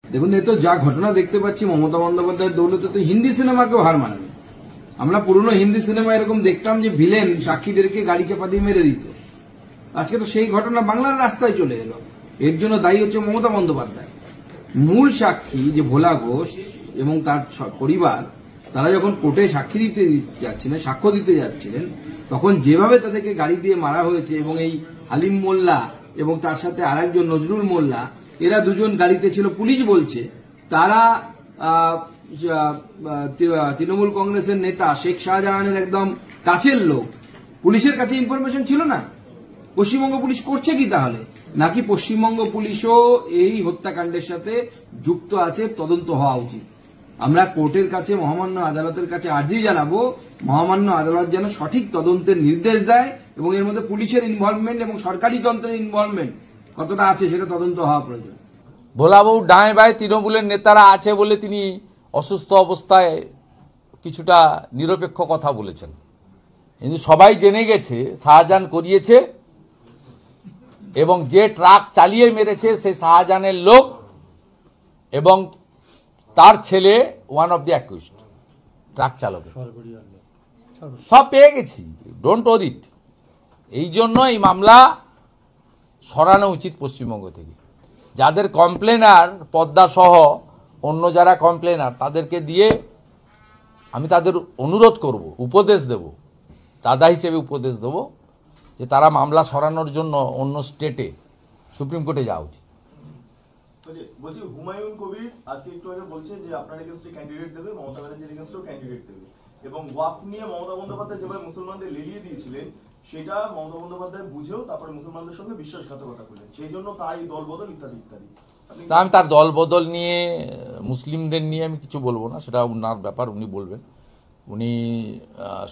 দেখুন, এই তো যা ঘটনা দেখতে পাচ্ছি মমতা বন্দ্যোপাধ্যায়ের দৌলতে তো হিন্দি সিনেমাকেও হার মানাবে। আমরা পুরনো হিন্দি সিনেমা এরকম দেখতাম যে ভিলেন সাক্ষীদেরকে গাড়ি চাপা দিয়ে মেরে দিত। আজকে তো সেই ঘটনা বাংলার রাস্তায় চলে এলো। এর জন্য দায়ী হচ্ছে মমতা বন্দ্যোপাধ্যায়। মূল সাক্ষী যে ভোলা ঘোষ এবং তার পরিবার, তারা যখন কোর্টে সাক্ষী দিতে যাচ্ছিলেন, সাক্ষ্য দিতে যাচ্ছিলেন, তখন যেভাবে তাদেরকে গাড়ি দিয়ে মারা হয়েছে এবং এই হালিম মোল্লা এবং তার সাথে আরেকজন নজরুল মোল্লা, এরা দুজন গাড়িতে ছিল। পুলিশ বলছে তারা তৃণমূল কংগ্রেসের নেতা শেখ শাহজাহানের একদম কাছের লোক। পুলিশের কাছে ইনফরমেশন ছিল না। পশ্চিমবঙ্গ পুলিশ করছে কি তাহলে? নাকি পশ্চিমবঙ্গ পুলিশও এই হত্যাকাণ্ডের সাথে যুক্ত আছে? তদন্ত হওয়া উচিত। আমরা কোর্টের কাছে, মহামান্য আদালতের কাছে আর্জি জানাবো, মহামান্য আদালত যেন সঠিক তদন্তের নির্দেশ দেয় এবং এর মধ্যে পুলিশের ইনভলভমেন্ট এবং সরকারি তন্ত্রের ইনভলভমেন্ট কতটা আছে সেটা তদন্ত হওয়া প্রয়োজন। ভোলাবাবু ডাঁয়ে বাঁয়ে তৃণমূলের নেতারা আছে বলে তিনি অসুস্থ অবস্থায় কিছুটা নিরপেক্ষ কথা বলেছেন, কিন্তু সবাই জেনে গেছে শাহজাহান করিয়েছে এবং যে ট্রাক চালিয়ে মেরেছে সে শাহজাহানের লোক এবং তার ছেলে one of the accused truck চালক। সব পেয়ে গেছি, ডোন্ট ওয়ারি ইট। এই জন্য এই মামলা সরানো উচিত পশ্চিমবঙ্গ থেকে। যাদের কমপ্লেনার পদ্মা সহ অন্য যারা কমপ্লেনার, তাদেরকে দিয়ে আমি তাদের অনুরোধ করব, উপদেশ দেব, দাদা হিসেবে উপদেশ দেব যে তারা মামলা সরানোর জন্য অন্য স্টেটে সুপ্রিম কোর্টে যাওয়া উচিত। বলছি, হুমায়ুন কবির আজকে একটু আগে বলছে যে আপনার এগেইনস্টে ক্যান্ডিডেট দেবে, মমতা ব্যানার্জির এগেইনস্টেও ক্যান্ডিডেট দেবে, এবং ওয়াকফ নিয়ে মমতা বন্দ্যোপাধ্যায় যেভাবে মুসলমানদের লেলিয়ে দিয়েছিলেন সেটা মমতা বন্দ্যোপাধ্যায় বুঝেও তারপরে মুসলমানদের সঙ্গে বিশ্বাসঘাতকতা করলেন, সেই জন্য তার এই দলবদল ইত্যাদি ইত্যাদি। আমি তার দল বদল নিয়ে, মুসলিমদের নিয়ে আমি কিছু বলবো না, সেটা উনার ব্যাপার, উনি বলবেন। উনি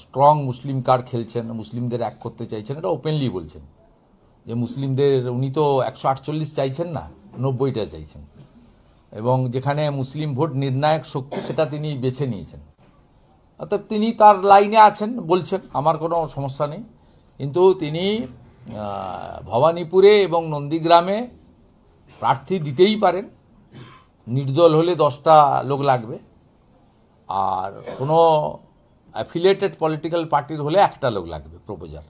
স্ট্রং মুসলিম কার্ড খেলছেন, মুসলিমদের এক করতে চাইছেন, এটা ওপেনলি বলছেন যে মুসলিমদের, উনি তো 148 চাইছেন না, 90টা চাইছেন, এবং যেখানে মুসলিম ভোট নির্ণায়ক শক্তি সেটা তিনি বেছে নিয়েছেন। অর্থাৎ তিনি তার লাইনে আছেন, বলছেন, আমার কোনো সমস্যা নেই। কিন্তু তিনি ভবানীপুরে এবং নন্দীগ্রামে প্রার্থী দিতেই পারেন। নির্দল হলে 10টা লোক লাগবে, আর কোনো অ্যাফিলিয়েটেড পলিটিক্যাল পার্টির হলে 1টা লোক লাগবে প্রপোজাল।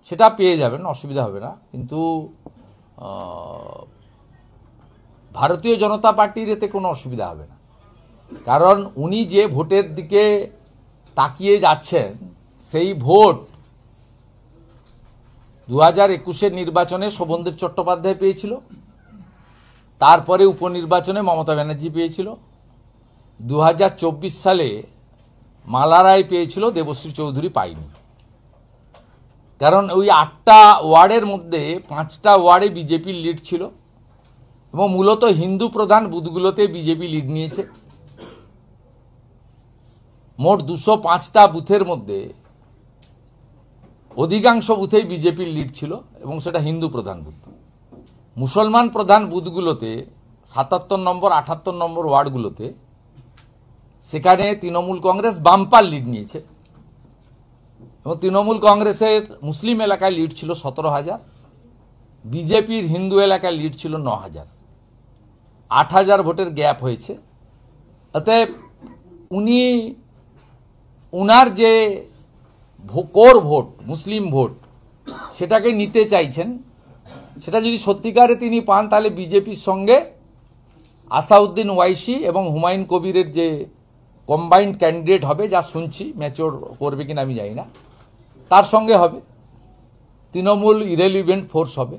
সেটা পেয়ে যাবেন, অসুবিধা হবে না। কিন্তু ভারতীয় জনতা পার্টির এতে কোনো অসুবিধা হবে না, কারণ উনি যে ভোটের দিকে তাকিয়ে যাচ্ছেন সেই ভোট 2021-এর নির্বাচনে শোভনদেব চট্টোপাধ্যায় পেয়েছিল, তারপরে উপনির্বাচনে মমতা ব্যানার্জি পেয়েছিল, 2024 সালে মালা রায় পেয়েছিল, দেবশ্রী চৌধুরী পায়নি। কারণ ওই 8টা ওয়ার্ডের মধ্যে 5টা ওয়ার্ডে বিজেপির লিড ছিল এবং মূলত হিন্দু প্রধান বুথগুলোতে বিজেপি লিড নিয়েছে। মোট 205টা বুথের মধ্যে অধিকাংশ বুথেই বিজেপির লিড ছিল এবং সেটা হিন্দু প্রধান বুথ। মুসলমান প্রধান বুথগুলোতে 77 নম্বর 78 নম্বর ওয়ার্ডগুলোতে সেখানে তৃণমূল কংগ্রেস বাম্পার লিড নিয়েছে এবং তৃণমূল কংগ্রেসের মুসলিম এলাকায় লিড ছিল 17,000, বিজেপির হিন্দু এলাকায় লিড ছিল 9,000, 8,000 ভোটের গ্যাপ হয়েছে। অতএব উনি উনার যে কোর ভোট, মুসলিম ভোট, সেটাকে নিতে চাইছেন। সেটা যদি সত্যিকারে তিনি পান তাহলে বিজেপির সঙ্গে আসাউদ্দিন ওয়াইসি এবং হুমায়ুন কবিরের যে কম্বাইন্ড ক্যান্ডিডেট হবে, যা শুনছি, ম্যাচিওর করবে কিনা আমি জানি না, তার সঙ্গে হবে। তৃণমূল ইরেলিভেন্ট ফোর্স হবে।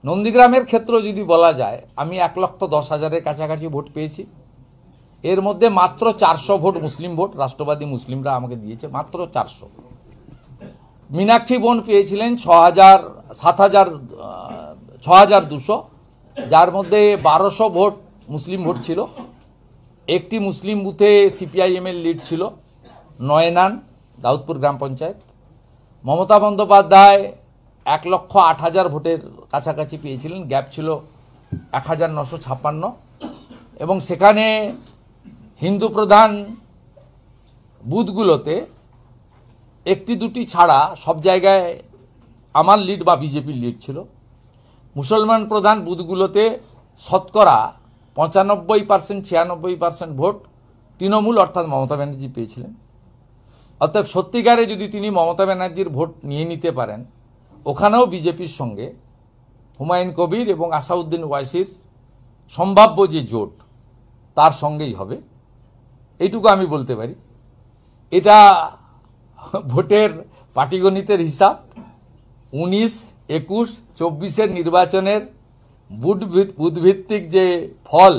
নন্দীগ্রামের ক্ষেত্রে যদি বলা যায়, আমি 1,10,000-এর কাছাকাছি ভোট পেয়েছি। এর মধ্যে মাত্র 400 ভোট মুসলিম ভোট, রাষ্ট্রবাদী মুসলিমরা আমাকে দিয়েছে, মাত্র 400। মীনাক্ষী বোন পেয়েছিলেন 6,200, যার মধ্যে 1200 ভোট মুসলিম ভোট ছিল। একটি মুসলিম বুথে সিপিআইএমের লিড ছিল, নয়নান, দাউদপুর গ্রাম পঞ্চায়েত। মমতা বন্দ্যোপাধ্যায় 1,08,000 ভোটের কাছাকাছি পেয়েছিলেন, গ্যাপ ছিল 1,956, এবং সেখানে হিন্দু প্রধান বুথগুলোতে একটি দুটি ছাড়া সব জায়গায় আমার লিড বা বিজেপির লিড ছিল। মুসলমান প্রধান বুথগুলোতে শতকরা 95% 96% ভোট তৃণমূল অর্থাৎ মমতা ব্যানার্জি পেয়েছিলেন। অতএব সত্যিকারে যদি তিনি মমতা ব্যানার্জির ভোট নিয়ে নিতে পারেন, ওখানেও বিজেপির সঙ্গে হুমায়ুন কবির এবং আসাউদ্দিন ওয়াইসির সম্ভাব্য যে জোট তার সঙ্গেই হবে, এইটুকু আমি বলতে পারি। এটা ভোটের পাটিগণিতের হিসাব। 19, 21, 24-এর নির্বাচনের বুথভিত্তিক যে ফল,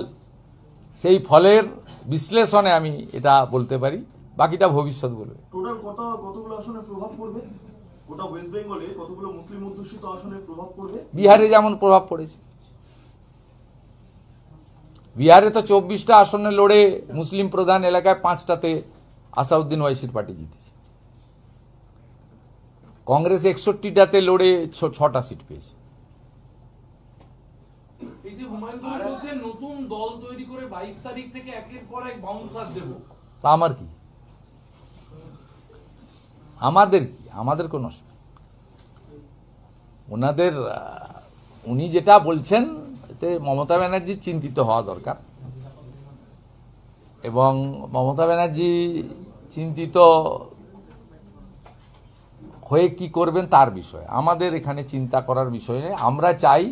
সেই ফলের বিশ্লেষণে আমি এটা বলতে পারি, বাকিটা ভবিষ্যৎ বলবে। টোটাল কতগুলো আসনে প্রভাব পড়বে? গোটা ওয়েস্ট বেঙ্গলে কতগুলো মুসলিম অধ্যুষিত আসনের প্রভাব পড়বে? বিহারে যেমন প্রভাব পড়েছে, বিহারে তো 24টা আসনে লড়ে মুসলিম প্রধান এলাকায় 5টাতে আসাউদ্দিন ওয়াইসির পার্টি জিতেছে। কংগ্রেস 61টাতে লড়ে 6টা সিট পেয়েছে। এই যে হুমায়ুন কবির বলছেন নতুন দল তৈরি করে 22 তারিখ থেকে একের পর এক বাউন্সার দেব, তা আমার কি, আমাদের কি, আমাদের কোনো অসুবিধা। ওনাদের উনি যেটা বলছেন এতে মমতা ব্যানার্জি চিন্তিত হওয়া দরকার, এবং মমতা ব্যানার্জি চিন্তিত হয়ে কি করবেন তার বিষয়ে আমাদের এখানে চিন্তা করার বিষয় নেই। আমরা চাই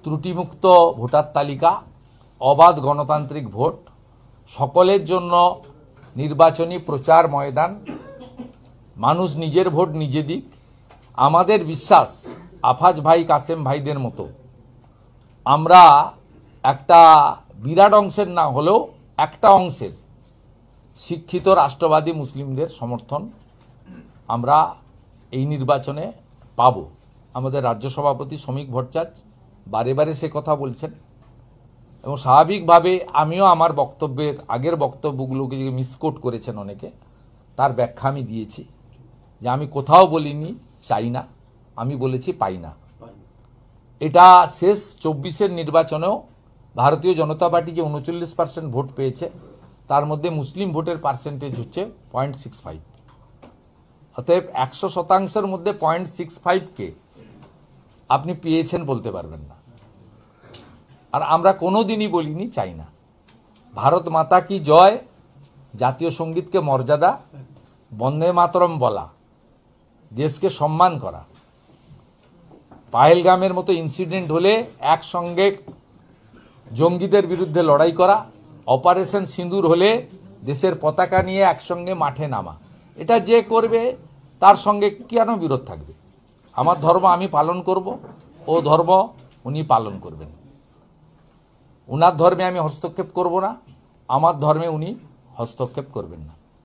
ত্রুটিমুক্ত ভোটার তালিকা, অবাধ গণতান্ত্রিক ভোট, সকলের জন্য নির্বাচনী প্রচার ময়দান, মানুষ নিজের ভোট নিজে দিক। আমাদের বিশ্বাস আফাজ ভাই, কাসেম ভাইদের মতো আমরা একটা বিরাট অংশের না হলেও একটা অংশের শিক্ষিত রাষ্ট্রবাদী মুসলিমদের সমর্থন আমরা এই নির্বাচনে পাব। আমাদের রাজ্য সভাপতি শ্রমিক ভট্টাচার্য বারে বারে সে কথা বলছেন, এবং স্বাভাবিকভাবে আমিও আমার বক্তব্যের আগের বক্তব্যগুলোকে যে মিসকোট করেছেন অনেকে, তার ব্যাখ্যা আমি দিয়েছি যে আমি কোথাও বলিনি চাই না, আমি বলেছি পাই না। এটা শেষ 24-এর নির্বাচনেও ভারতীয় জনতা পার্টি যে 39% ভোট পেয়েছে, তার মধ্যে মুসলিম ভোটের পার্সেন্টেজ হচ্ছে 0.65। অতএব 100%-এর মধ্যে 0.65কে আপনি পেয়েছেন বলতে পারবেন না। আর আমরা কোনো দিনই বলিনি চাই না। ভারত মাতা কি জয়, জাতীয় সঙ্গীতকে মর্যাদা, বন্দে মাতরম বলা, দেশকে সম্মান করা, পাহেলগামের মতো ইনসিডেন্ট হলে একসঙ্গে জঙ্গিদের বিরুদ্ধে লড়াই করা, অপারেশন সিঁদুর হলে দেশের পতাকা নিয়ে একসঙ্গে মাঠে নামা, এটা যে করবে তার সঙ্গে কেন বিরোধ থাকবে? আমার ধর্ম আমি পালন করব, ও ধর্ম উনি পালন করবেন। উনার ধর্মে আমি হস্তক্ষেপ করব না, আমার ধর্মে উনি হস্তক্ষেপ করবেন না।